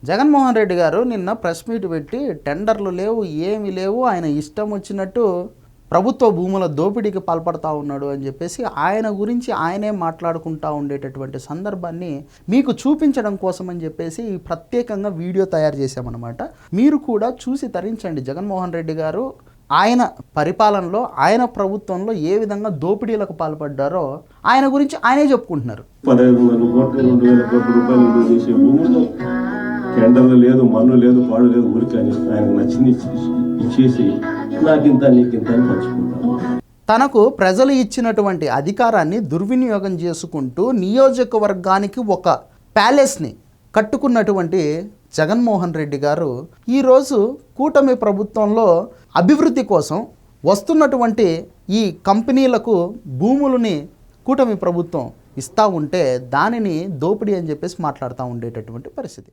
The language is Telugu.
జగన్మోహన్ రెడ్డి గారు నిన్న ప్రెస్ మీట్ పెట్టి టెండర్లు లేవు, ఏమీ లేవు, ఆయన ఇష్టం వచ్చినట్టు ప్రభుత్వ భూముల దోపిడీకి పాల్పడతా ఉన్నాడు అని చెప్పేసి ఆయన గురించి ఆయనే మాట్లాడుకుంటూ ఉండేటటువంటి సందర్భాన్ని మీకు చూపించడం కోసం అని చెప్పేసి ప్రత్యేకంగా వీడియో తయారు చేశామన్నమాట. మీరు కూడా చూసి తరించండి. జగన్మోహన్ రెడ్డి గారు ఆయన పరిపాలనలో, ఆయన ప్రభుత్వంలో ఏ విధంగా దోపిడీలకు పాల్పడ్డారో ఆయన గురించి ఆయనే చెప్పుకుంటున్నారు. 15,000 కోట్లు 2,000 కోట్ల రూపాయలు చేసే భూములు టెండర్లు లేదు, మన్ను లేదు, పాడు లేదు, ఊరికని ఆయనకు నచ్చింది ఇచ్చేసి నాకింత నీకింత అని పంచుకుంటాను. తనకు ప్రజలు ఇచ్చినటువంటి అధికారాన్ని దుర్వినియోగం చేసుకుంటూ నియోజకవర్గానికి ఒక ప్యాలెస్ని కట్టుకున్నటువంటి జగన్మోహన్ రెడ్డి గారు ఈరోజు కూటమి ప్రభుత్వంలో అభివృద్ధి కోసం వస్తున్నటువంటి ఈ కంపెనీలకు భూములని కూటమి ప్రభుత్వం ఇస్తూ ఉంటే దానిని దోపిడీ అని చెప్పేసి మాట్లాడుతూ ఉండేటటువంటి పరిస్థితి.